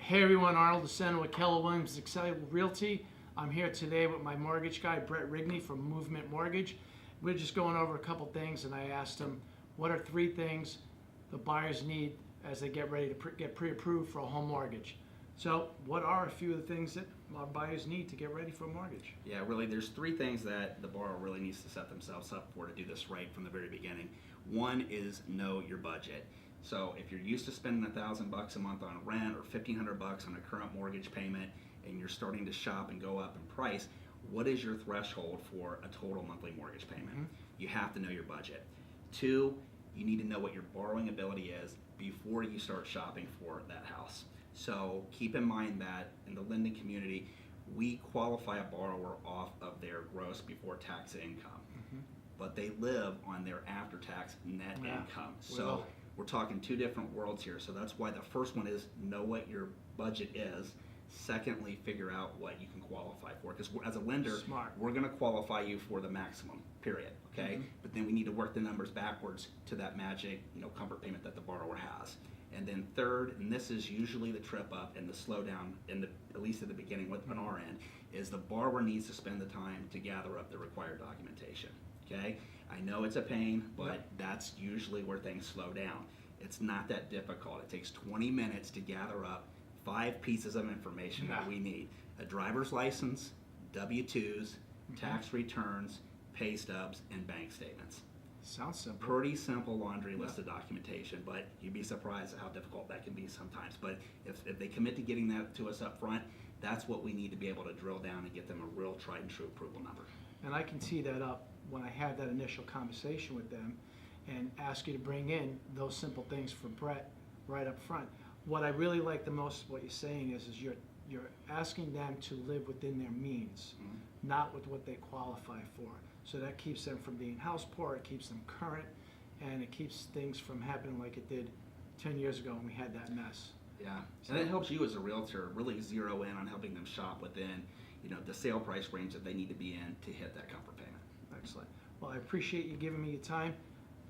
Hey everyone, Arnold DeSena with Keller Williams Excellion Realty. I'm here today with my mortgage guy, Bret Rigney from Movement Mortgage. We're just going over a couple things, and I asked him, what are 3 things the buyers need as they get ready to get pre-approved for a home mortgage? So what are a few of the things that our buyers need to get ready for a mortgage? Yeah, really, there's 3 things that the borrower really needs to set themselves up for to do this right from the very beginning. One is know your budget. So if you're used to spending $1,000 a month on rent or $1,500 on a current mortgage payment, and you're starting to shop and go up in price, what is your threshold for a total monthly mortgage payment? You have to know your budget. 2, you need to know what your borrowing ability is before you start shopping for that house. So keep in mind that in the lending community, we qualify a borrower off of their gross before tax income, but they live on their after-tax net income. So we're talking 2 different worlds here. So that's why the first one is know what your budget is. Secondly, figure out what you can qualify for. Because as a lender, we're going to qualify you for the maximum, period. Okay, but then we need to work the numbers backwards to that magic, comfort payment that the borrower has. And then third, and this is usually the trip up and the slowdown, at least at the beginning on our end, is the borrower needs to spend the time to gather up the required documentation. Okay, I know it's a pain, but that's usually where things slow down. It's not that difficult. It takes 20 minutes to gather up 5 pieces of information that we need: a driver's license, W-2s, tax returns, pay stubs, and bank statements. Sounds simple. Pretty simple laundry list of documentation, but you'd be surprised at how difficult that can be sometimes. But if they commit to getting that to us up front, that's what we need to be able to drill down and get them a real tried and true approval number. And I can tee that up when I have that initial conversation with them and ask you to bring in those simple things for Bret right up front. What I really like the most, what you're saying is you're asking them to live within their means, not with what they qualify for. So that keeps them from being house poor, it keeps them current, and it keeps things from happening like it did 10 years ago when we had that mess. Yeah, and it helps you as a realtor really zero in on helping them shop within, the sale price range that they need to be in to hit that comfort payment. Excellent. Well, I appreciate you giving me your time.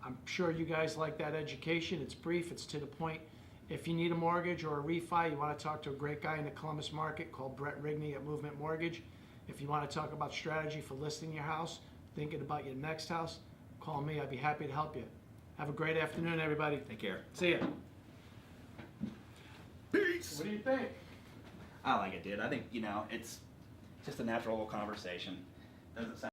I'm sure you guys like that education. It's brief, it's to the point. If you need a mortgage or a refi, you want to talk to a great guy in the Columbus market called Bret Rigney at Movement Mortgage. If you want to talk about strategy for listing your house, thinking about your next house, call me. I'd be happy to help you. Have a great afternoon, everybody. Take care. See ya. Peace. What do you think? I like it, dude. I think, it's just a natural little conversation. Doesn't sound